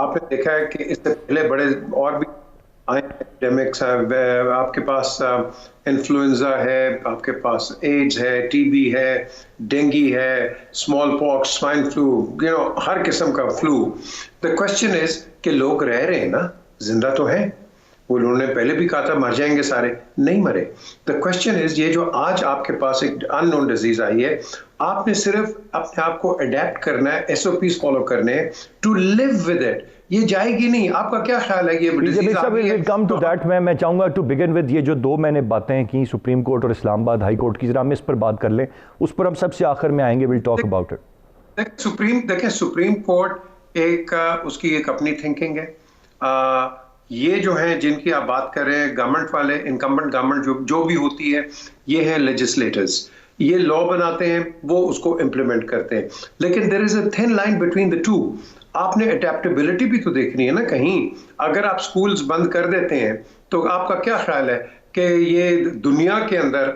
آپ نے دیکھا ہے کہ اس سے پہلے بڑے اور بھی ایپیڈیمکس ہیں، آپ کے پاس انفلوئنزا ہے، آپ کے پاس ایڈز ہے، ٹی بی ہے، ڈینگی ہے، اسمال پاکس، سوائن فلو، ہر قسم کا فلو. دا کوشچن از کہ لوگ رہ رہے ہیں نا، زندہ تو ہیں. وہ انہوں نے پہلے بھی کہا تھا مر جائیں گے سارے، نہیں مرے. دا کوشچن از یہ جو آج آپ کے پاس ایک ان نون ڈیزیز آئی ہے، آپ نے صرف اپنے آپ کو اڈیپٹ کرنا ہے، ایس او پیز فالو کرنے ہیں ٹو لیو ود اٹ. یہ جائے گی نہیں. آپ کا کیا خیال ہے یہ ڈیزیز آ گئی ہے؟ کم ٹو دیٹ میں چاہوں گا ٹو بگن ود یہ جو دو میں نے باتیں کی سپریم کورٹ اور اسلام آباد ہائی کورٹ کی، ذرا ہم اس پر بات کر لیں، اس پر ہم سب سے آخر میں آئیں گے. We'll talk about it. Supreme court اس کی ایک اپنی تھنکنگ ہے. یہ جو ہیں جن کی آپ بات کر رہے ہیں گورنمنٹ والے، انکمبنٹ گورنمنٹ جو بھی ہوتی ہے، یہ ہیں لیجسلیٹرز. یہ لا بناتے ہیں، وہ اس کو امپلیمنٹ کرتے ہیں. لیکن دیر از اے تھن لائن بٹوین دا ٹو. آپ نے اڈیپٹیبلٹی بھی تو دیکھنی ہے نا. کہیں اگر آپ سکولز بند کر دیتے ہیں تو آپ کا کیا خیال ہے کہ یہ دنیا کے اندر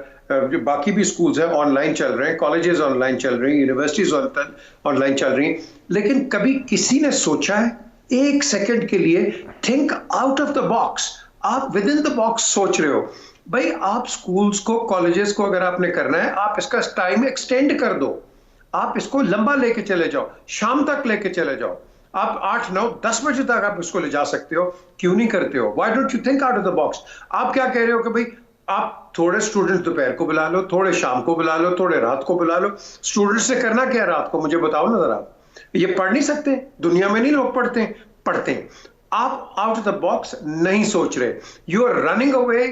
جو باقی بھی سکولز ہیں آن لائن چل رہے ہیں، کالجز آن لائن چل رہی ہیں، یونیورسٹیز آن لائن چل رہی ہیں، لیکن کبھی کسی نے سوچا ہے ایک سیکنڈ کے لیے think out of the box? آپ ود ان دا باکس سوچ رہے ہو. بھائی آپ سکولز کو، کالجز کو اگر آپ نے کرنا ہے، آپ اس کا ٹائم ایکسٹینڈ کر دو. آپ اس کو لمبا لے کے چلے جاؤ، شام تک لے کے چلے جاؤ. آپ 8، 9، 10 بجے تک آپ اس کو لے جا سکتے ہو. کیوں نہیں کرتے ہو؟ Why don't you think out of the box? آپ کیا کہہ رہے ہو کہ بھائی آپ تھوڑے اسٹوڈنٹ دوپہر کو بلا لو، تھوڑے شام کو بلا لو، تھوڑے رات کو بلا لو. اسٹوڈنٹ سے کرنا کیا رات کو؟ مجھے بتاؤ نا ذرا. یہ پڑھ نہیں سکتے؟ دنیا میں نہیں لوگ پڑھتے ہیں. آپ آؤٹ آف دا باکس نہیں سوچ رہے. You are running away,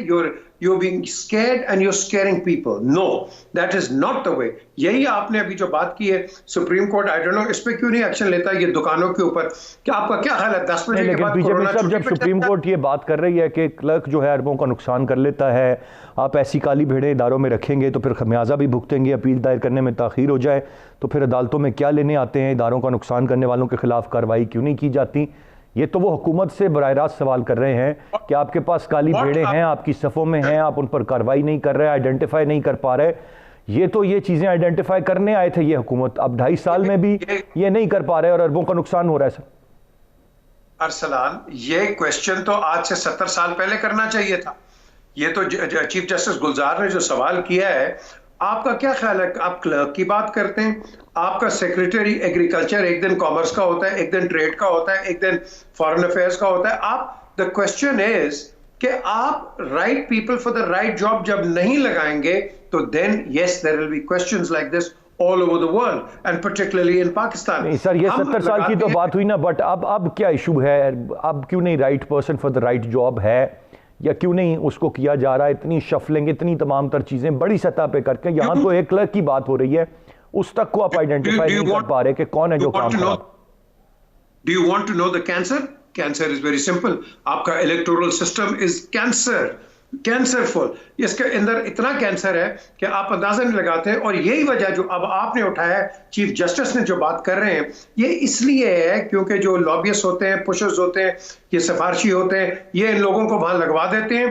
you're being scared and you're scaring people. No, that is not the way. یہی آپ نے ابھی جو بات کی ہے supreme court, I don't know اس پہ کیوں نہیں ایکشن لیتا یہ دکانوں کے اوپر. کیا آپ کا کیا خیال ہے 10 بجے کے بعد کورونا چھٹی؟ جب سپریم کورٹ یہ بات کر رہی ہے کہ کلرک جو ہے اربوں کا نقصان کر لیتا ہے، آپ ایسی کالی بھیڑیں اداروں میں رکھیں گے تو پھر خمیازہ بھی بھگتیں گے، اپیل دائر کرنے میں تاخیر ہو جائے تو پھر عدالتوں میں کیا لینے آتے ہیں؟ اداروں کا نقصان کرنے والوں کے خلاف کارروائی کیوں نہیں کی جاتی؟ یہ تو وہ حکومت سے براہ راست سوال کر رہے ہیں کہ آپ کے پاس کالی بھیڑیں ہیں، آپ کی صفوں میں ہیں، آپ ان پر کارروائی نہیں کر رہے، آئیڈینٹیفائی نہیں کر پا رہے. یہ چیزیں آئیڈینٹیفائی کرنے آئے تھے یہ حکومت، اب 2.5 سال میں بھی یہ نہیں کر پا رہے اور اربوں کا نقصان ہو رہا ہے. سر ارسلان، یہ کویسچن تو آج سے 70 سال پہلے کرنا چاہیے تھا. یہ تو چیف جسٹس گلزار نے جو سوال کیا ہے، آپ کا کیا خیال ہے؟ آپ کلرک کی بات کرتے ہیں، آپ کا سیکریٹری ایگریکلچر ایک دن کامرس کا ہوتا ہے، ایک دن ٹریڈ کا ہوتا ہے، ایک دن فارن افیئرز کا ہوتا ہے. آپ دا کوشچن از کہ آپ right people for the right job جب نہیں لگائیں گے تو then yes there will be questions like this all over the world and particularly in Pakistan. نہیں سر، یہ 70 سال کی تو بات ہوئی نا، بٹ اب کیا ایشو ہے؟ اب کیوں نہیں right person for the right job ہے، یا کیوں نہیں اس کو کیا جا رہا ہے؟ اتنی شفلنگ، اتنی تمام تر چیزیں بڑی سطح پہ کر کے، یہاں تو ایک کلرک کی بات ہو رہی ہے، اس تک کو آپ آئیڈینٹیفائی نہیں کر پا رہے کہ کون ہے جو کام کر رہا. Do you want to know the cancer? Cancer is very simple. آپ کا electoral system is cancerful. اس کے اندر اتنا کینسر ہے کہ آپ اندازہ نہیں لگاتے. اور یہی وجہ جو اب آپ نے اٹھایا ہے، چیف جسٹس نے جو بات کر رہے ہیں، یہ اس لیے ہے کیونکہ جو لابیس ہوتے ہیں، پشرز ہوتے ہیں، یہ سفارشی ہوتے ہیں، یہ ان لوگوں کو وہاں لگوا دیتے ہیں.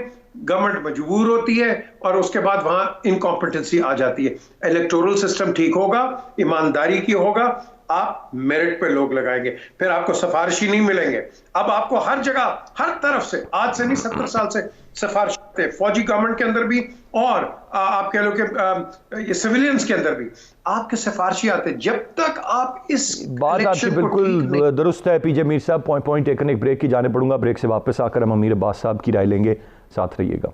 گورنمنٹ مجبور ہوتی ہے اور اس کے بعد وہاں انکمپیٹنسی آ جاتی ہے. الیکٹورل سسٹم ٹھیک ہوگا، ایمانداری کی ہوگا، آپ میرٹ پہ لوگ لگائیں گے، پھر آپ کو سفارشی نہیں ملیں گے. اب آپ کو ہر جگہ، ہر طرف سے، آج سے نہیں 70 سال سے سفارش ہوتے ہیں، فوجی گورنمنٹ کے اندر بھی اور آپ کہہ لو کہ یہ سویلینز کے اندر بھی آپ کے سفارشی آتے ہیں. جب تک آپ اس بات آپ کی بالکل درست ہے. پی جے میر صاحب پوائنٹ ٹیکن. ایک بریک کی جانے پڑوں گا، بریک سے واپس آ کر ہم امیر عباس صاحب کی رائے لیں گے. ساتھ رہیے گا.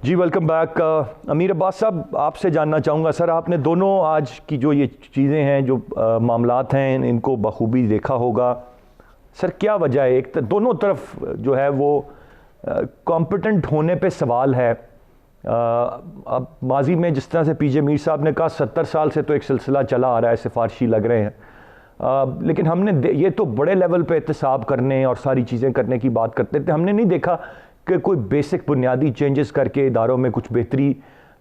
جی ویلکم بیک. امیر عباس صاحب، آپ سے جاننا چاہوں گا سر، آپ نے دونوں آج کی جو یہ چیزیں ہیں، جو معاملات ہیں، ان کو بخوبی دیکھا ہوگا. سر کیا وجہ ہے؟ ایک دونوں طرف جو ہے وہ کمپیٹنٹ ہونے پہ سوال ہے. اب ماضی میں جس طرح سے پی جے میر صاحب نے کہا 70 سال سے تو ایک سلسلہ چلا آ رہا ہے، سفارشی لگ رہے ہیں، لیکن ہم نے یہ تو بڑے لیول پہ احتساب کرنے اور ساری چیزیں کرنے کی بات کرتے تھے. ہم نے نہیں دیکھا کہ کوئی بیسک بنیادی چینجز کر کے اداروں میں کچھ بہتری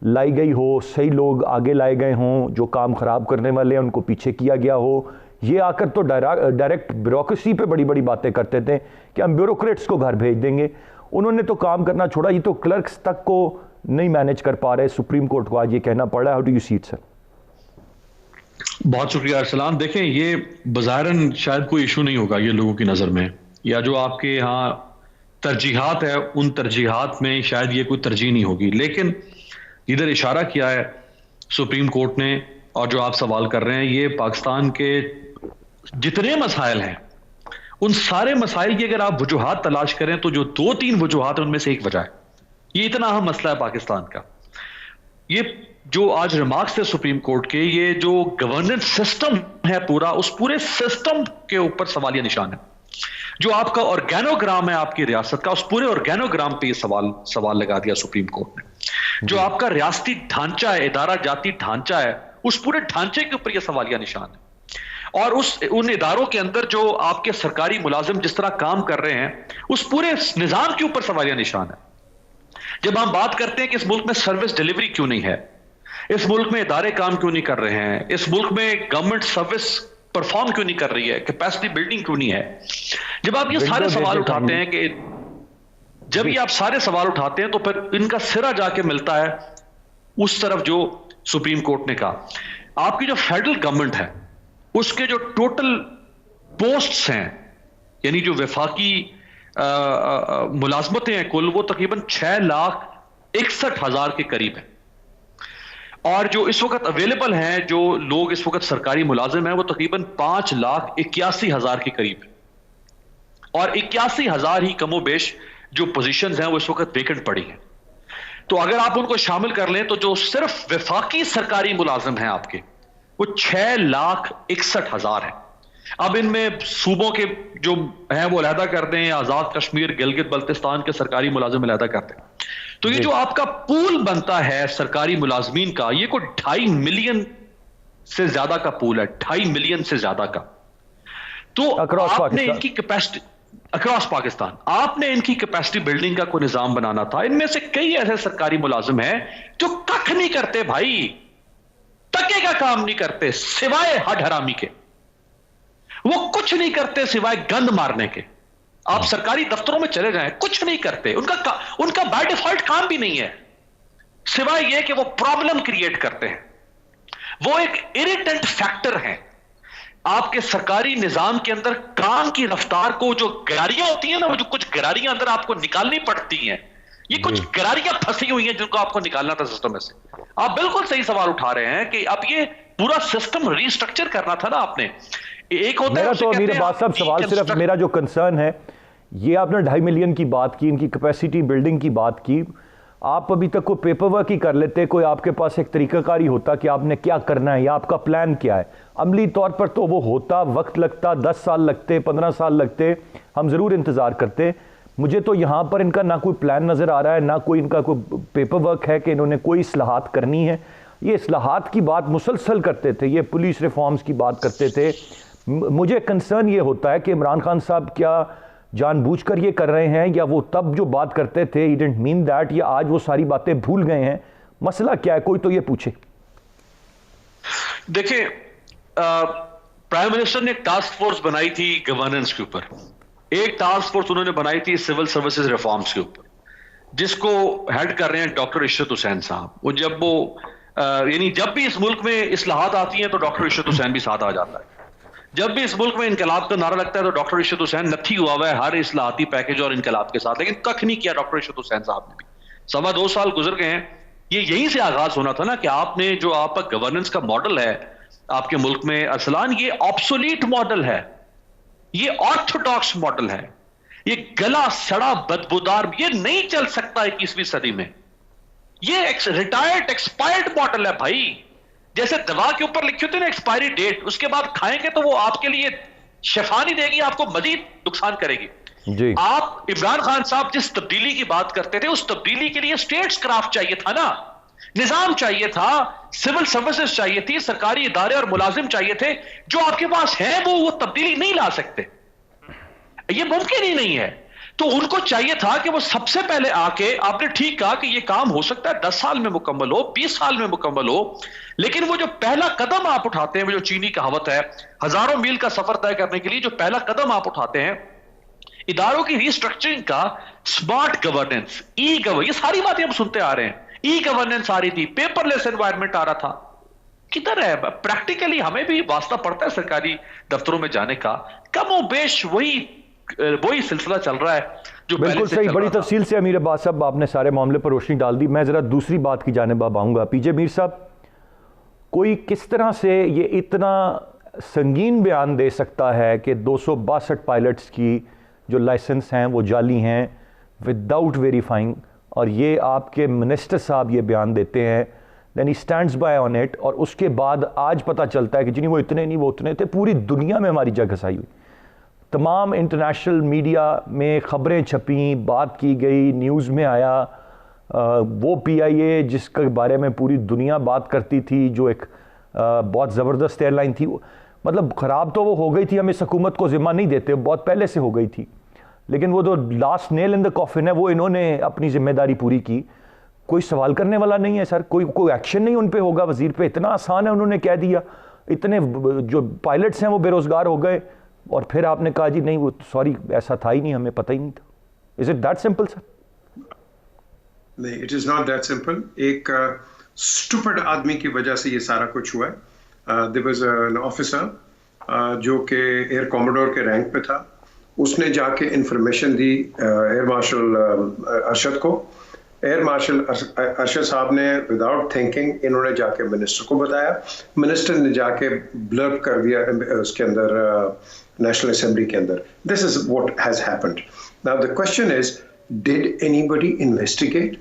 لائی گئی ہو, صحیح لوگ آگے لائے گئے ہوں, جو کام خراب کرنے والے ہیں ان کو پیچھے کیا گیا ہو. یہ آ کر تو ڈائریکٹ بیوروکریسی پہ بڑی بڑی باتیں کرتے تھے کہ ہم بیوروکریٹس کو گھر بھیج دیں گے. انہوں نے تو کام کرنا چھوڑا, یہ تو کلرکس تک کو نہیں مینیج کر پا رہے. سپریم کورٹ کو آج یہ کہنا پڑ رہا ہے. How do you see it سر؟ بہت شکریہ ارسلان. دیکھیں یہ بظاہراً شاید کوئی ایشو نہیں ہوگا یہ لوگوں کی نظر میں, یا جو آپ کے ہاں ترجیحات ہے ان ترجیحات میں شاید یہ کوئی ترجیح نہیں ہوگی, لیکن ادھر اشارہ کیا ہے سپریم کورٹ نے اور جو آپ سوال کر رہے ہیں, یہ پاکستان کے جتنے مسائل ہیں ان سارے مسائل کی اگر آپ وجوہات تلاش کریں تو جو 2-3 وجوہات ہیں ان میں سے ایک وجہ ہے. یہ اتنا اہم مسئلہ ہے پاکستان کا. یہ جو آج ریمارکس تھے سپریم کورٹ کے, یہ جو گورننس سسٹم ہے پورا, اس پورے سسٹم کے اوپر سوالیہ نشان ہے. جو آپ کا آرگینوگرام ہے آپ کی ریاست کا, اس پورے آرگینوگرام پہ یہ سوال لگا دیا سپریم کورٹ نے. جو آپ کا ریاستی ڈھانچہ ہے, ادارہ جاتی ڈھانچہ ہے, اس پورے ڈھانچے کے اوپر یہ سوالیہ نشان ہے. اور ان اداروں کے اندر جو آپ کے سرکاری ملازم جس طرح کام کر رہے ہیں, اس پورے نظام کے اوپر سوالیہ نشان ہے. جب ہم بات کرتے ہیں کہ اس ملک میں سروس ڈیلیوری کیوں نہیں ہے, اس ملک میں ادارے کام کیوں نہیں کر رہے ہیں, اس ملک میں گورنمنٹ سروس پرفارم کیوں نہیں کر رہی ہے, کیپیسٹی بلڈنگ کیوں نہیں ہے, جب آپ یہ سارے سوال اٹھاتے ہیں کہ جب یہ آپ سارے سوال اٹھاتے ہیں تو پھر ان کا سرا جا کے ملتا ہے اس طرف جو سپریم کورٹ نے کہا. آپ کی جو فیڈرل گورنمنٹ ہے اس کے جو ٹوٹل پوسٹس ہیں, یعنی جو وفاقی ملازمتیں ہیں کل, وہ تقریباً 6,61,000 کے قریب ہیں. اور جو اس وقت اویلیبل ہیں, جو لوگ اس وقت سرکاری ملازم ہیں, وہ تقریباً 5,81,000 کے قریب ہیں. اور 81,000 ہی کم و بیش جو پوزیشنز ہیں وہ اس وقت ویکنٹ پڑی ہیں. تو اگر آپ ان کو شامل کر لیں تو جو صرف وفاقی سرکاری ملازم ہیں آپ کے, وہ 6,61,000 ہیں. اب ان میں صوبوں کے جو ہیں وہ علیحدہ کر دیں, آزاد کشمیر, گلگت بلتستان کے سرکاری ملازم علیحدہ کر دیں, تو یہ جو آپ کا پول بنتا ہے سرکاری ملازمین کا, یہ کوئی 2.5 ملین سے زیادہ کا پول ہے, 2.5 ملین سے زیادہ کا. تو آپ نے ان کی کیپیسٹی اکراس پاکستان, آپ نے ان کی کیپیسٹی بلڈنگ کا کوئی نظام بنانا تھا. ان میں سے کئی ایسے سرکاری ملازم ہیں جو ککھ نہیں کرتے بھائی, ٹکے کا کام نہیں کرتے سوائے ہڈ حرامی کے, وہ کچھ نہیں کرتے سوائے گند مارنے کے. آپ سرکاری دفتروں میں چلے جائیں, کچھ نہیں کرتے, ان کا بائی ڈیفالٹ کام بھی نہیں ہے سوائے یہ کہ وہ پرابلم کریٹ کرتے ہیں. وہ ایک اریٹنٹ فیکٹر ہیں آپ کے سرکاری نظام کے اندر. کام کی رفتار کو جو گراریاں ہوتی ہیں نا, وہ جو کچھ گراریاں اندر آپ کو نکالنی پڑتی ہیں, یہ کچھ گراریاں پھنسی ہوئی ہیں جن کو آپ کو نکالنا تھا سسٹم میں سے. آپ بالکل صحیح سوال اٹھا رہے ہیں کہ اب یہ پورا سسٹم ریسٹرکچر کرنا تھا نا آپ نے. ایک ہوتا میرا تو امیر عباس صاحب سوال صرف میرا جو کنسرن ہے, یہ آپ نے 2.5 ملین کی بات کی, ان کی کیپیسٹی بلڈنگ کی بات کی, آپ ابھی تک کوئی پیپر ورک ہی کر لیتے, کوئی آپ کے پاس ایک طریقہ کاری ہوتا کہ آپ نے کیا کرنا ہے یا آپ کا پلان کیا ہے. عملی طور پر تو وہ ہوتا, وقت لگتا, 10 سال لگتے, 15 سال لگتے, ہم ضرور انتظار کرتے. مجھے تو یہاں پر ان کا نہ کوئی پلان نظر آ رہا ہے, نہ کوئی ان کا کوئی پیپر ورک ہے کہ انہوں نے کوئی اصلاحات کرنی ہے. یہ اصلاحات کی بات مسلسل کرتے تھے, یہ پولیس ریفارمز کی بات کرتے تھے. مجھے کنسرن یہ ہوتا ہے کہ عمران خان صاحب کیا جان بوجھ کر یہ کر رہے ہیں, یا وہ تب جو بات کرتے تھے he didn't mean that, یا آج وہ ساری باتیں بھول گئے ہیں. مسئلہ کیا ہے, کوئی تو یہ پوچھے. دیکھیں پرائم منسٹر نے ایک ٹاسک فورس بنائی تھی گورننس کے اوپر, ایک ٹاسک فورس انہوں نے بنائی تھی سول سروسز ریفارمز کے اوپر, جس کو ہیڈ کر رہے ہیں ڈاکٹر عشرت حسین صاحب. وہ یعنی جب بھی اس ملک میں اصلاحات آتی ہیں تو ڈاکٹر عشرت حسین بھی ساتھ آ جاتا ہے. جب بھی اس ملک میں انقلاب کا نعرہ لگتا ہے تو ڈاکٹر عشرت حسین نتھی ہوا ہے ہر اصلاحاتی پیکج اور انقلاب کے ساتھ, لیکن ککھ نہیں کیا ڈاکٹر عشرت حسین صاحب نے بھی. 2.25 سال گزر گئے ہیں. یہ یہیں سے آغاز ہونا تھا نا کہ آپ نے جو آپ کا گورننس کا ماڈل ہے آپ کے ملک میں ارسلان, یہ آبسولیٹ ماڈل ہے, یہ آرتھوڈاکس ماڈل ہے, یہ گلا سڑا بدبودار, یہ نہیں چل سکتا 21ویں صدی میں. یہ ریٹائرڈ ایکسپائرڈ ماڈل ہے بھائی. جیسے دوا کے اوپر لکھی ہوتی ہے نا ایکسپائری ڈیٹ, اس کے بعد کھائیں گے تو وہ آپ کے لیے شفا نہیں دے گی, آپ کو مزید نقصان کرے گی. جی آپ عمران خان صاحب جس تبدیلی کی بات کرتے تھے, اس تبدیلی کے لیے اسٹیٹس کرافٹ چاہیے تھا نا, نظام چاہیے تھا, سول سروسز چاہیے تھی, سرکاری ادارے اور ملازم چاہیے تھے. جو آپ کے پاس ہیں وہ تبدیلی نہیں لا سکتے, یہ ممکن ہی نہیں ہے. تو ان کو چاہیے تھا کہ وہ سب سے پہلے آ کے, آپ نے ٹھیک کہا کہ یہ کام ہو سکتا ہے 10 سال میں مکمل ہو, 20 سال میں مکمل ہو, لیکن وہ جو پہلا قدم آپ اٹھاتے ہیں, وہ جو چینی کہاوت ہے, ہزاروں میل کا سفر طے کرنے کے لیے جو پہلا قدم آپ اٹھاتے ہیں, اداروں کی ریسٹرکچرنگ کا, اسمارٹ گورننس, ای گورننس, یہ ساری باتیں ہم سنتے آ رہے ہیں. ای گورننس آ رہی تھی, پیپر لیس انوائرمنٹ آ رہا تھا, کدھر ہے پریکٹیکلی؟ ہمیں بھی واسطہ پڑتا ہے سرکاری دفتروں میں جانے کا, کم و بیش وہی سلسلہ چل رہا ہے جو بالکل صحیح. بڑی تفصیل سے امیر عباس صاحب آپ نے سارے معاملے پر روشنی ڈال دی. میں ذرا دوسری بات کی جانب اب آؤں گا. پی جے میر صاحب, کوئی کس طرح سے یہ اتنا سنگین بیان دے سکتا ہے کہ 262 پائلٹس کی جو لائسنس ہیں وہ جعلی ہیں وداؤٹ ویریفائنگ, اور یہ آپ کے منسٹر صاحب یہ بیان دیتے ہیں, دین ہی اسٹینڈز بائی آن اٹ, اور اس کے بعد آج پتہ چلتا ہے کہ جی نہیں وہ اتنے نہیں, وہ اتنے تھے. پوری دنیا میں ہماری جگہ گھسائی ہوئی, تمام انٹرنیشنل میڈیا میں خبریں چھپیں, بات کی گئی, نیوز میں آیا. وہ پی آئی اے جس کے بارے میں پوری دنیا بات کرتی تھی, جو ایک بہت زبردست ایئر لائن تھی, مطلب خراب تو وہ ہو گئی تھی, ہم اس حکومت کو ذمہ نہیں دیتے, بہت پہلے سے ہو گئی تھی, لیکن وہ جو لاسٹ نیل ان دا کافن ہے وہ انہوں نے اپنی ذمہ داری پوری کی. کوئی سوال کرنے والا نہیں ہے سر, کوئی ایکشن نہیں ان پہ ہوگا. وزیر پہ اتنا آسان ہے, انہوں نے کہہ دیا, اتنے جو پائلٹس ہیں وہ بے روزگار ہو گئے, اور پھر آپ نے کہا جی نہیں وہ سوری ایسا تھا ہی نہیں, ہمیں پتہ ہی نہیں تھا. از اٹ دیٹ سمپل سر؟ نہیں, it is not that simple. ایک اسٹوپڈ آدمی کی وجہ سے یہ سارا کچھ ہوا ہے. دیر واز این آفیسر جو کہ ایئر کوموڈور کے رینک پہ تھا, اس نے جا کے انفارمیشن دی ایئر مارشل ارشد کو. ایئر مارشل ارشد صاحب نے وداؤٹ تھنکنگ انہوں نے جا کے منسٹر کو بتایا, منسٹر نے جا کے بلرب کر دیا اس کے اندر نیشنل اسمبلی کے اندر. This is what has happened. Now the question is, did anybody investigate?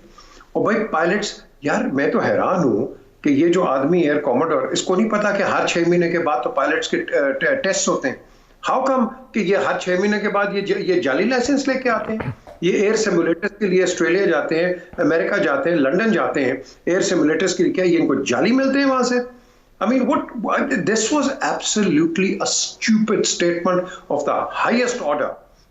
اور بھائی پائلٹس, یار میں تو حیران ہوں کہ یہ جو آدمی ایئر کوموڈور, اس کو نہیں پتا کہ ہر 6 مہینے کے بعد تو پائلٹس کے ٹیسٹ ہوتے ہیں. ہاؤ کم کہ یہ ہر 6 مہینے کے بعد یہ جعلی لائسنس لے کے آتے ہیں؟ یہ ایئر سیمولیٹرز کے لیے اسٹریلیا جاتے ہیں, امریکہ جاتے ہیں, لنڈن جاتے ہیں ایئر سیمولیٹرز کے لیے, کیا یہ ان کو جعلی ملتے ہیں وہاں سے؟ I mean, this was absolutely a stupid statement of the highest order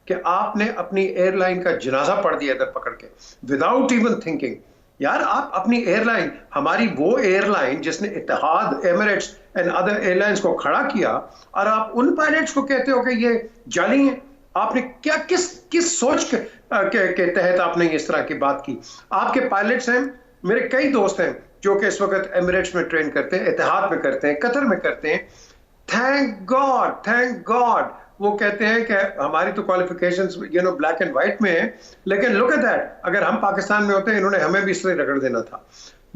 کہ آپ نے اپنی ایئر لائن کا جنازہ پڑھ دیا ادھر پکڑ کے without even thinking. یار آپ اپنی ایئر لائن, ہماری وہ ایئر لائن جس نے Etihad, Emirates and other airlines کو کھڑا کیا, اور آپ ان پائلٹس کو کہتے ہو کہ یہ جعلی ہیں. آپ نے کیا کس سوچ کے تحت آپ نے اس طرح کی بات کی؟ آپ کے پائلٹس ہیں, میرے کئی دوست ہیں جو کہ اس وقت ایمریٹس میں ٹرین کرتے ہیں, اتحاد میں کرتے ہیں, قطر میں کرتے ہیں. تھینک گاڈ وہ کہتے ہیں کہ ہماری تو کوالیفیکیشنز بلیک اینڈ وائٹ میں ہیں, لیکن لک ایٹ دیٹ, اگر ہم پاکستان میں ہوتے ہیں انہوں نے ہمیں بھی اس طرح رگڑ دینا تھا.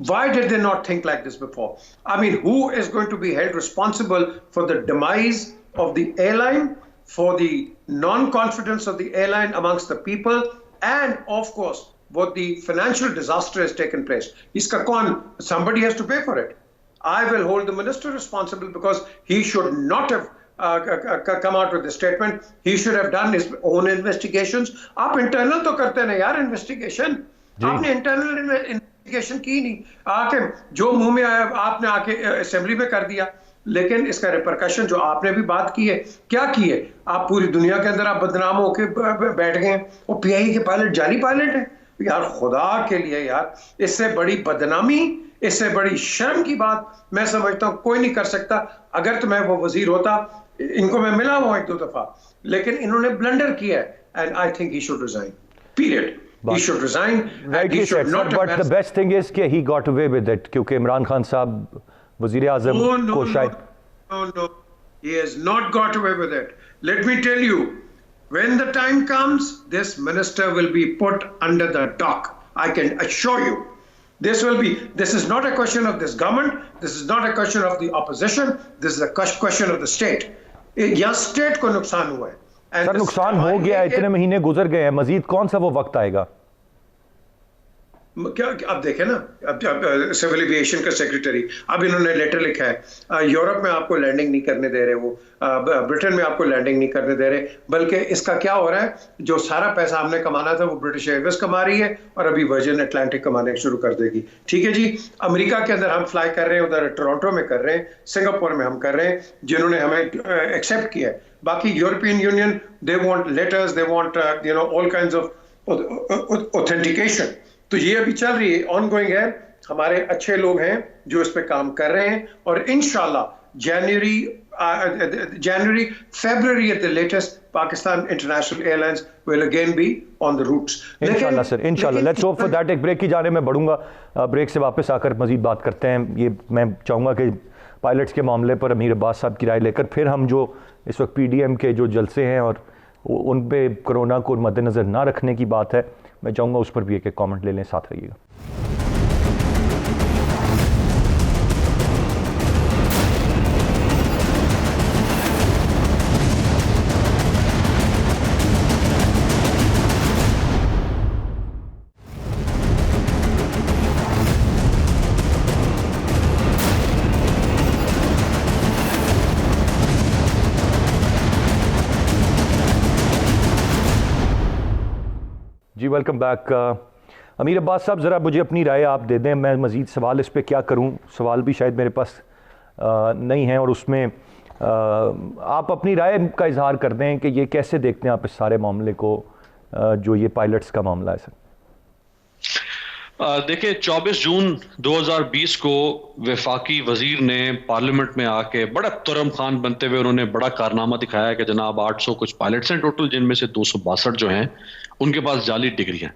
Why did they not think like this before? I mean, who is going to be held responsible for the demise of the airline, for the non-confidence of the airline amongst the people, and of course, what the financial disaster has taken place? Iska kaun? Somebody has to pay for it. I will hold the minister responsible because he should not have come out with the statement. He should have done his own investigations. آپ internal تو کرتے ہیں یار investigation. آپ نے internal investigation کی نہیں, آ کے جو منہ میں آیا آپ نے آ کے اسمبلی میں کر دیا. لیکن اس کا ریپرکشن جو آپ نے بھی بات کی ہے, کیا کی ہے؟ آپ پوری دنیا کے اندر آپ بدنام ہو کے بیٹھ گئے ہیں. وہ پی آئی کے پائلٹ جعلی پائلٹ ہیں. یار خدا کے لیے یار, اس سے بڑی بدنامی, اس سے بڑی شرم کی بات میں سمجھتا ہوں کوئی نہیں کر سکتا. اگر تو میں وہ وزیر ہوتا, ان کو میں ملا ہوں 1-2 دفعہ, لیکن انہوں نے بلنڈر کیا ہے, and I think he should resign. Period. He should resign. Rightly said, sir, but the best thing is کہ he got away with it, کیونکہ عمران خان صاحب وزیر اعظم کو شاید No, he has not got away with it. Let me tell you, when the time comes, this minister will be put under the dock. I can assure you. This is not a question of this government. This is not a question of the opposition. This is a question of the state. یہاں state کو نقصان ہوا ہے. سر نقصان ہو گیا, اتنے مہینے گزر گئے ہیں, مزید کون سا وہ وقت آئے گا؟ کیا اب دیکھیں نا، اب سول ایویشن کا سیکرٹری اب انہوں نے لیٹر لکھا ہے، یورپ میں آپ کو لینڈنگ نہیں کرنے دے رہے، وہ برٹن میں آپ کو لینڈنگ نہیں کرنے دے رہے، بلکہ اس کا کیا ہو رہا ہے، جو سارا پیسہ ہم نے کمانا تھا وہ برٹش ایئر ویز کما رہی ہے، اور ابھی ورجن اٹلانٹک کمانے شروع کر دے گی. ٹھیک ہے جی، امریکہ کے اندر ہم فلائی کر رہے ہیں، ادھر ٹورانٹو میں کر رہے ہیں، سنگاپور میں ہم کر رہے ہیں، جنہوں نے ہمیں ایکسیپٹ کیا ہے. باقی European union they want letters, they want all kinds of authentication. تو یہ ابھی چل رہی ہے، آن گوئنگ ہے. ہمارے اچھے لوگ ہیں جو اس پہ کام کر رہے ہیں، اور انشاءاللہ جنوری February at the latest Pakistan international air lines will again be on the roots. انشاءاللہ سر، انشاءاللہ. Let's hope for that. ایک بریک کی جانب میں بڑھوں گا، بریک سے واپس آ کر مزید بات کرتے ہیں. یہ میں چاہوں گا کہ پائلٹس کے معاملے پر امیر عباس صاحب کی رائے لے کر پھر ہم جو اس وقت پی ڈی ایم کے جو جلسے ہیں اور ان پہ کرونا کو مد نظر نہ رکھنے کی بات ہے، میں چاہوں گا اس پر بھی ایک کامنٹ لے لیں. ساتھ رہیے گا. جی ویلکم بیک. امیر عباس صاحب ذرا مجھے اپنی رائے آپ دے دیں. میں مزید سوال اس پہ کیا کروں، سوال بھی شاید میرے پاس نہیں ہے، اور اس میں آپ اپنی رائے کا اظہار کر دیں کہ یہ کیسے دیکھتے ہیں آپ اس سارے معاملے کو، جو یہ پائلٹس کا معاملہ ہے. سر دیکھیں، 24 جون 2020 کو وفاقی وزیر نے پارلیمنٹ میں آ کے بڑا ترم خان بنتے ہوئے انہوں نے بڑا کارنامہ دکھایا کہ جناب 800 کچھ پائلٹس ہیں ٹوٹل، جن میں سے 262 جو ہیں ان کے پاس جعلی ڈگری ہیں.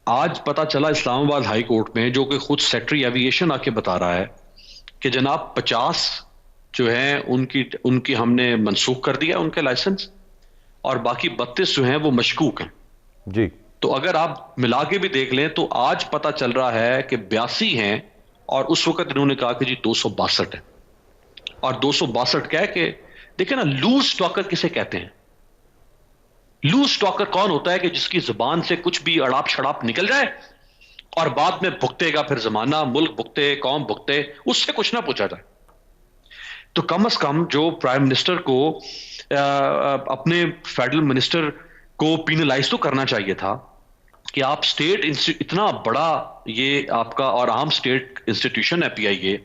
آج پتہ چلا اسلام آباد ہائی کورٹ میں، جو کہ خود سیکٹری ایویشن آ کے بتا رہا ہے کہ جناب 50 جو ہیں ان کی ہم نے منسوخ کر دیا ان کے لائسنس، اور باقی 32 جو ہیں وہ مشکوک ہیں. جی تو اگر آپ ملا کے بھی دیکھ لیں تو آج پتہ چل رہا ہے کہ 82 ہیں، اور اس وقت انہوں نے کہا کہ جی 262 ہیں. اور 262 کہہ کے دیکھیں نا، لوز ٹاکر کسے کہتے ہیں؟ لوز ٹاکر کون ہوتا ہے کہ جس کی زبان سے کچھ بھی اڑاپ شڑاپ نکل جائے اور بعد میں بھگتے گا پھر زمانہ، ملک بھگتے، قوم بھگتے، اس سے کچھ نہ پوچھا جائے. تو کم از کم جو پرائم منسٹر کو اپنے فیڈرل منسٹر کو پینلائز تو کرنا چاہیے تھا کہ آپ اسٹیٹ اتنا بڑا یہ آپ کا اور اہم اسٹیٹ انسٹیٹیوشن ہے پی آئی اے،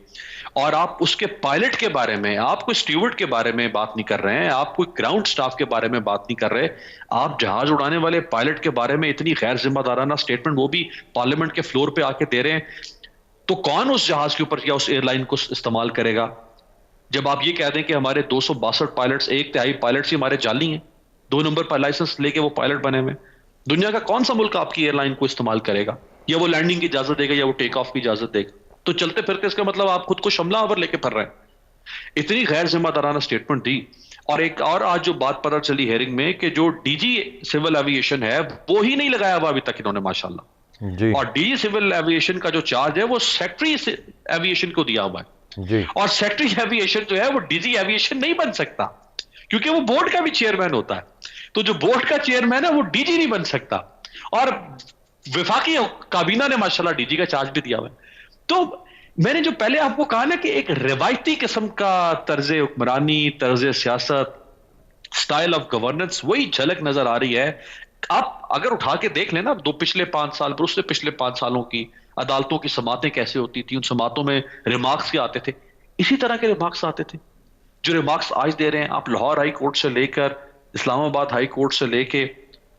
اور آپ اس کے پائلٹ کے بارے میں، آپ کوئی اسٹیورڈ کے بارے میں بات نہیں کر رہے ہیں، آپ کوئی گراؤنڈ سٹاف کے بارے میں بات نہیں کر رہے، آپ جہاز اڑانے والے پائلٹ کے بارے میں اتنی غیر ذمہ دارانہ اسٹیٹمنٹ وہ بھی پارلیمنٹ کے فلور پہ آ کے دے رہے ہیں. تو کون اس جہاز کے اوپر یا اس ایئر لائن کو استعمال کرے گا جب آپ یہ کہہ دیں کہ ہمارے 262 پائلٹس، 1/3 پائلٹس ہی ہمارے جعلی ہیں، 2 نمبر پر لائسنس لے کے وہ پائلٹ بنے ہوئے. دنیا کا کون سا ملک آپ کی ایئر لائن کو استعمال کرے گا؟ یا وہ لینڈنگ کی اجازت دے گا یا وہ ٹیک آف کی اجازت دے گا؟ تو چلتے پھرتے اس کا مطلب آپ خود کو شملہ آور لے کے پھر رہے ہیں. اتنی غیر ذمہ دارانہ اسٹیٹمنٹ دی. اور ایک اور آج جو بات پتہ چلی ہیئرنگ میں کہ جو ڈی جی سول ایویشن ہے وہ ہی نہیں لگایا ہوا ابھی تک انہوں نے ماشاءاللہ جی. اور ڈی جی سول ایویشن کا جو چارج ہے وہ سیکٹری ایویشن کو دیا ہوا ہے جی. اور سیکٹری ایویشن جو ہے وہ ڈی جی ایویشن نہیں بن سکتا کیونکہ وہ بورڈ کا بھی چیئرمین ہوتا ہے. تو جو بورڈ کا چیئرمین ہے وہ ڈی جی نہیں بن سکتا، اور وفاقی کابینہ نے ماشاءاللہ ڈی جی کا چارج بھی دیا ہوا ہے. تو میں نے جو پہلے آپ کو کہا نا کہ ایک روایتی قسم کا طرز حکمرانی، طرز سیاست، سٹائل آف گورننس وہی جھلک نظر آ رہی ہے. آپ اگر اٹھا کے دیکھ لیں نا پچھلے 5 سال پر، اس سے پچھلے 5 سالوں کی عدالتوں کی سماعتیں کیسے ہوتی تھی، ان سماعتوں میں ریمارکس کیا آتے تھے، اسی طرح کے ریمارکس آتے تھے جو ریمارکس آج دے رہے ہیں. آپ لاہور ہائی کورٹ سے لے کر اسلام آباد ہائی کورٹ سے لے کے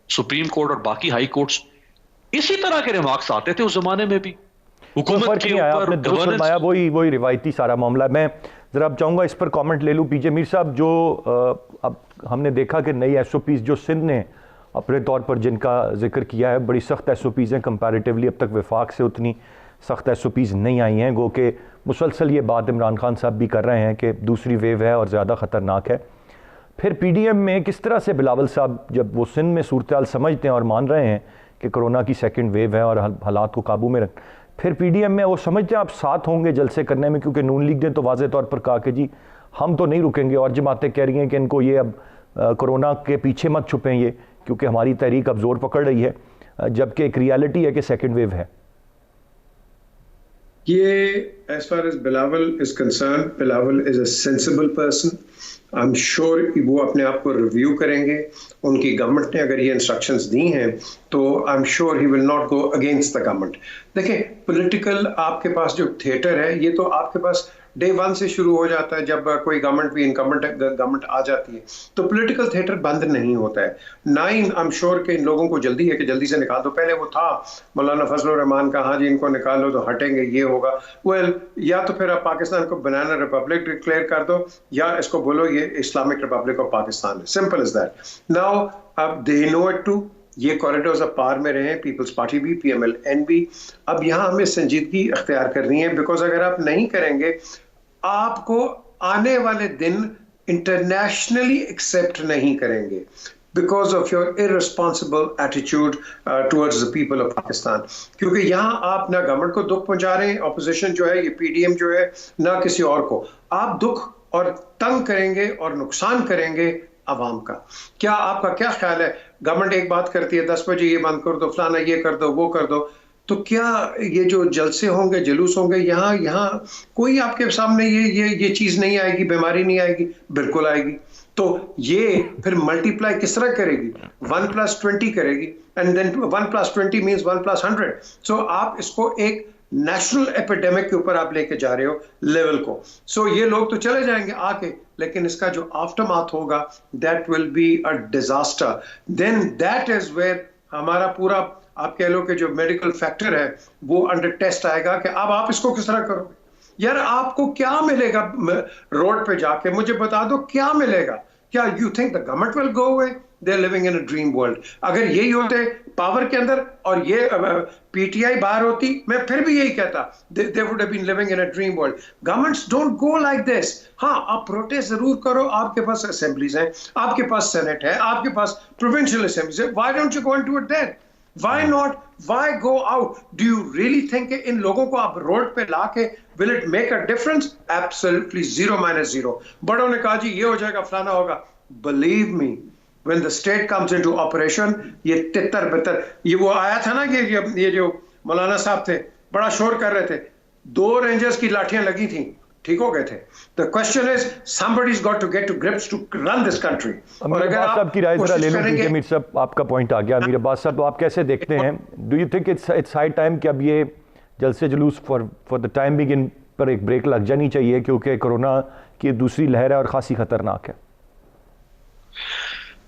سپریم کورٹ اور باقی ہائی کورٹس، اسی طرح کے ریمارکس آتے تھے اس زمانے میں بھی. حکومت کے اوپر فرمایا وہی روایتی سارا معاملہ. میں ذرا اب چاہوں گا اس پر کامنٹ لے لوں. پی جے میر صاحب، جو اب ہم نے دیکھا کہ نئی ایس او پیز جو سندھ نے اپنے طور پر جن کا ذکر کیا ہے، بڑی سخت ایس او پیز ہیں کمپیریٹیولی. اب تک وفاق سے اتنی سخت ایس او پیز نہیں آئی ہیں، گو کہ مسلسل یہ بات عمران خان صاحب بھی کر رہے ہیں کہ دوسری ویو ہے اور زیادہ خطرناک ہے. پھر پی ڈی ایم میں کس طرح سے بلاول صاحب جب وہ سندھ میں صورتحال سمجھتے ہیں اور مان رہے ہیں کہ کرونا کی سیکنڈ ویو ہے اور حالات کو قابو میں رکھ، پھر پی ڈی ایم میں وہ سمجھتے ہیں آپ ساتھ ہوں گے جلسے کرنے میں؟ کیونکہ نون لیگ نے تو واضح طور پر کہا کہ جی ہم تو نہیں رکیں گے، اور جماعتیں کہہ رہی ہیں کہ ان کو یہ اب کرونا کے پیچھے مت چھپیں یہ، کیونکہ ہماری تحریک اب زور پکڑ رہی ہے. جبکہ ایک ریالٹی ہے کہ سیکنڈ ویو ہے. یہ as far as Bilawal is concerned, Bilawal is a sensible person. I'm sure وہ اپنے آپ کو ریویو کریں گے. ان کی گورنمنٹ نے اگر یہ انسٹرکشنز دی ہیں تو I'm sure he will not go against the government. دیکھیں پولیٹیکل آپ کے پاس جو تھیٹر ہے یہ تو آپ کے پاس ڈے ون سے شروع ہو جاتا ہے. جب کوئی گورنمنٹ بھی انکمبنٹ گورنمنٹ آ جاتی ہے تو پولیٹیکل تھیٹر بند نہیں ہوتا ہے. آئی ایم شیور کہ ان لوگوں کو جلدی ہے کہ جلدی سے نکال دو. پہلے وہ تھا مولانا فضل الرحمان کا، ہاں جی ان کو نکال لو تو ہٹیں گے، یہ ہوگا. ویل یا تو پھر آپ پاکستان کو بنانا ریپبلک ڈکلیئر کر دو یا اس کو بولو یہ اسلامک ریپبلک آف پاکستان ہے. Simple is that. ناؤ اب دے نو اٹ ٹو. یہ کوریڈورز اب پار میں رہے، پیپلز پارٹی بھی، پی ایم ایل این بھی. اب یہاں ہمیں سنجیدگی اختیار کرنی ہے، بیکاز اگر آپ نہیں کریں گے آپ کو آنے والے دن انٹرنیشنلی ایکسیپٹ نہیں کریں گے because of your irresponsible attitude towards the people of Pakistan. کیونکہ یہاں آپ نہ گورنمنٹ کو دکھ پہنچا رہے ہیں، اپوزیشن جو ہے یہ پی ڈی ایم جو ہے، نہ کسی اور کو. آپ دکھ اور تنگ کریں گے اور نقصان کریں گے عوام کا. کیا آپ کا کیا خیال ہے؟ گورنمنٹ ایک بات کرتی ہے 10 بجے یہ بند کر دو، فلانا یہ کر دو، وہ کر دو، تو کیا یہ جو جلسے ہوں گے، جلوس ہوں گے، یہاں کوئی آپ کے سامنے یہ چیز نہیں آئے گی، بیماری نہیں آئے گی؟ بالکل آئے گی. تو یہ پھر ملٹی پلائی کس طرح کرے گی؟ 1+20 کرے گی، اینڈ دین 1+20 مینس 1+100. سو آپ اس کو ایک نیشنل ایپیڈیمک کے اوپر آپ لے کے جا رہے ہو لیول کو. سو یہ لوگ تو چلے جائیں گے آ کے، لیکن اس کا جو آفٹر ماتھ ہوگا that will be a disaster. Then that is where ہمارا پورا آپ کہہ لو کہ جو میڈیکل فیکٹر ہے وہ انڈر ٹیسٹ آئے گا کہ اب آپ اس کو کس طرح کرو گے. یار آپ کو کیا ملے گا روڈ پہ جا کے؟ مجھے بتا دو کیا ملے گا. کیا you think the government will go away? They are living in a dream world. اگر یہی ہوتے پاور کے اندر اور یہ پی ٹی آئی باہر ہوتی، میں پھر بھی یہی کہتا they would have been living in a dream world. Governments don't go like this. ہاں آپ پروٹیسٹ ضرور کرو، آپ کے پاس اسمبلیز ہیں، آپ کے پاس سینٹ ہے، آپ کے پاس پروونشل اسمبلیز ہے. Y don't you go and do it there? Why not? Why go out? Do you really think کہ ان لوگوں کو آپ روڈ پہ لا کے will it make a difference? Absolutely zero. بڑوں نے کہا جی یہ ہو جائے گا، فلانا ہوگا. Believe me, when the state comes into operation, یہ تتر بتر، یہ وہ آیا تھا نا کہ یہ جو مولانا صاحب تھے بڑا شور کر رہے تھے، 2 رینجرز کی لاٹھیاں لگی تھیں، ٹھیک ہو گئے تھے. The question is somebody's got to get to grips to run this country. امیر عباس صاحب کی رائے ذرا لے لوں کیونکہ امیر صاحب آپ کا پوائنٹ آ گیا. امیر عباس صاحب آپ کیسے دیکھتے ہیں؟ Do you think it's high time کہ اب یہ جلسے جلوس فار دا ٹائم بینگ ان پر ایک بریک لگ جانی چاہیے، کیونکہ کورونا کی دوسری لہر ہے اور خاصی خطرناک ہے؟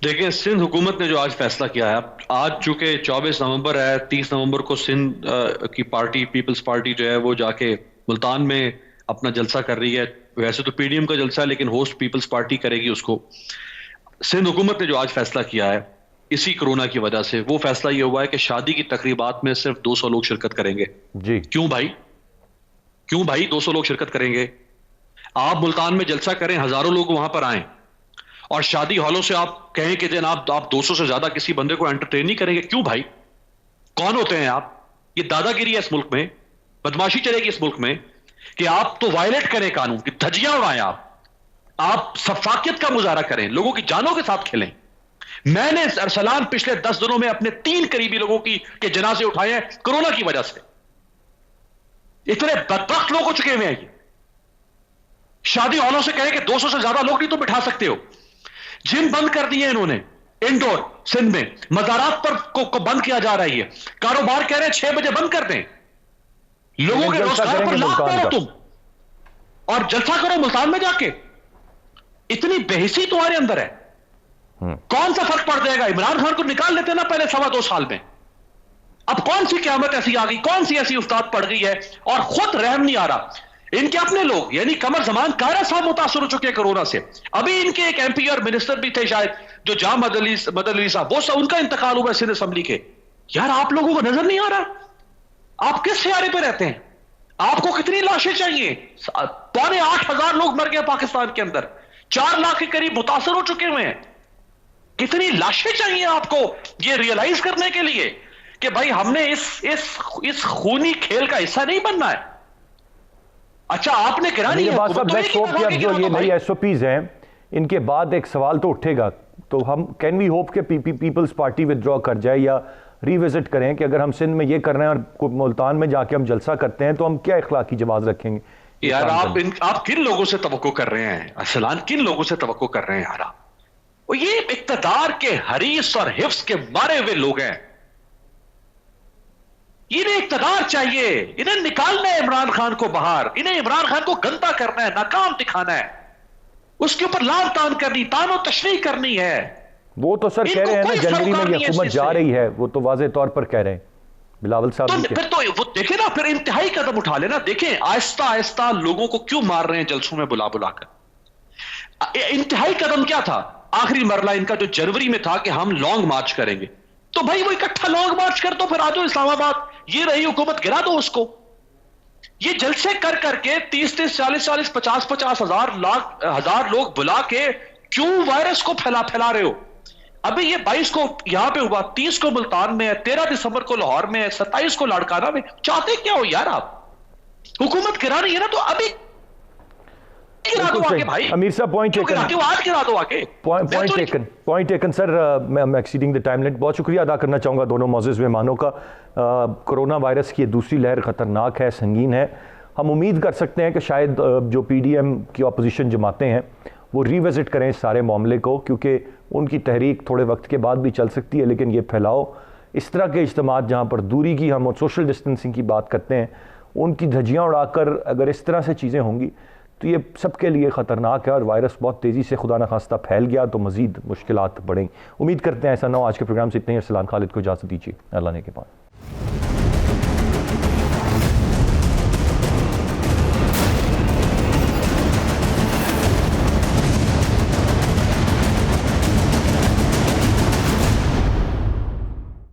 دیکھیں سندھ حکومت نے جو آج فیصلہ کیا ہے، آج چونکہ 24 نومبر ہے، 30 نومبر کو سندھ کی پارٹی پیپلز پارٹی جو ہے وہ جا کے ملتان میں اپنا جلسہ کر رہی ہے. ویسے تو پی ڈی ایم کا جلسہ ہے لیکن ہوسٹ پیپلز پارٹی کرے گی اس کو. سندھ حکومت نے جو آج فیصلہ کیا ہے اسی کرونا کی وجہ سے، وہ فیصلہ یہ ہوا ہے کہ شادی کی تقریبات میں صرف 200 لوگ شرکت کریں گے. جی کیوں بھائی 200 لوگ شرکت کریں گے؟ آپ ملتان میں جلسہ کریں، ہزاروں لوگ وہاں پر آئیں، اور شادی ہالوں سے آپ کہیں کہ جناب آپ 200 سے زیادہ کسی بندے کو انٹرٹین نہیں کریں گے. کیوں بھائی؟ کون ہوتے ہیں آپ؟ یہ دادا گیری ہے اس ملک میں، بدماشی چلے گی اس ملک میں کہ آپ تو وائلیٹ کریں قانون کی، دھجیاں اڑائیں، آپ سفاکیت کا مظاہرہ کریں، لوگوں کی جانوں کے ساتھ کھیلیں. میں نے ارسلان پچھلے 10 دنوں میں اپنے 3 قریبی لوگوں کے جنازے اٹھائے ہیں کورونا کی وجہ سے. اتنے بدبخت لوگ ہو چکے ہوئے ہیں. یہ شادی ہالوں سے کہیں کہ 200 سے زیادہ لوگ نہیں تو بٹھا سکتے ہو. جم بند کر دیے انہوں نے انڈور سندھ میں، مزارات پر کو بند کیا جا رہی ہے. کاروبار کہہ رہے ہیں 6 بجے بند کر دیں. لوگوں کے روزگار پر لاکھ مارو تم، اور جلسہ کرو ملتان میں جا کے. اتنی بےحسی تمہارے اندر ہے. کون سا فرق پڑ جائے گا؟ عمران خان کو نکال لیتے نا پہلے 2.25 سال میں. اب کون سی قیامت ایسی آ گئی، کون سی ایسی استاد پڑ گئی ہے، اور خود رحم نہیں آ رہا. ان کے اپنے لوگ یعنی قمر زمان کارا صاحب متاثر ہو چکے ہیں کورونا سے. ابھی ان کے ایک ایم پی اور منسٹر بھی تھے شاید جو جام مدلی صاحب، وہ ان کا انتقال ہوا سندھ اسمبلی کے. یار آپ لوگوں کو نظر نہیں آ رہا؟ آپ کس سیارے پہ رہتے ہیں؟ آپ کو کتنی لاشیں چاہیے؟ 8,500 لوگ مر گئے پاکستان کے اندر، 4 لاکھ کے قریب متاثر ہو چکے ہوئے ہیں. کتنی لاشیں چاہیے آپ کو یہ ریئلائز کرنے کے لیے کہ بھائی ہم نے اس خونی کھیل کا حصہ نہیں بننا ہے. اچھا آپ نے گرانی ہے. اب جو یہ نئی ایس او پیز ہیں ان کے بعد ایک سوال تو اٹھے گا، تو ہم کین وی ہوپ کہ پیپلز پارٹی ودرا کر جائے یا ری وزٹ کریں کہ اگر ہم سندھ میں یہ کر رہے ہیں اور ملتان میں جا کے ہم جلسہ کرتے ہیں تو ہم کیا اخلاقی جواز رکھیں گے؟ یار آپ کن لوگوں سے توقع کر رہے ہیں ارسلان، کن لوگوں سے توقع کر رہے ہیں یار آپ؟ وہ یہ اقتدار کے حریص اور حفظ کے مارے ہوئے لوگ ہیں، انہیں اقتدار چاہیے، انہیں نکالنا ہے عمران خان کو باہر، انہیں عمران خان کو گندا کرنا ہے، ناکام دکھانا ہے، اس کے اوپر لام تان کرنی، تان و تشریح کرنی ہے۔ وہ تو سر کہہ رہے ہیں نا جنوری میں یہ حکومت جا رہی ہے، وہ تو واضح طور پر کہہ رہے ہیں بلاول صاحب بھی۔ پھر تو وہ دیکھیں نا، پھر انتہائی قدم اٹھا لینا۔ دیکھیں آہستہ آہستہ لوگوں کو کیوں مار رہے ہیں جلسوں میں بلا بلا کر۔ انتہائی قدم کیا تھا؟ آخری مرحلہ ان کا جو جنوری میں تھا کہ ہم لانگ مارچ کریں گے، تو بھائی وہ اکٹھا لانگ مارچ کر دو، پھر آ جاؤ اسلام آباد، یہ رہی حکومت، گرا دو اس کو۔ یہ جلسے کر کر کے 30 40 50 ہزار لوگ بلا کے کیوں وائرس کو پھیلا رہے ہو؟ ابھی یہ 22 کو یہاں پہ ہوا، 30 کو ملتان میں ہے، 13 دسمبر کو لاہور میں ہے، 27 کو لاڑکانہ میں۔ چاہتے کیا ہو یار آپ؟ حکومت گرا رہی ہے نا، تو ابھی گرا دو آگے بھائی۔ امیر صاحب پوائنٹ کیوں گراتے ہو؟ آج گرا دو آگے۔ پوائنٹ ٹیکن سر، میں ایکسیڈنگ دی ٹائم لمٹ۔ بہت شکریہ ادا کرنا چاہوں گا دونوں معزز مہمانوں کا۔ کرونا وائرس کی دوسری لہر خطرناک ہے، سنگین ہے۔ ہم امید کر سکتے ہیں کہ شاید جو پی ڈی ایم کی اپوزیشن جماعتیں ہیں وہ ری وزٹ کریں اس سارے معاملے کو، کیونکہ ان کی تحریک تھوڑے وقت کے بعد بھی چل سکتی ہے، لیکن یہ پھیلاؤ، اس طرح کے اجتماعات جہاں پر دوری کی ہم اور سوشل ڈسٹنسنگ کی بات کرتے ہیں، ان کی دھجیاں اڑا کر اگر اس طرح سے چیزیں ہوں گی تو یہ سب کے لیے خطرناک ہے، اور وائرس بہت تیزی سے خدا نخواستہ پھیل گیا تو مزید مشکلات بڑھیں۔ امید کرتے ہیں ایسا نہ ہو۔ آج کے پروگرام سے اتنے ہی۔ ارسلان خالد کو اجازت دیجیے، اللہ نے کے بعد۔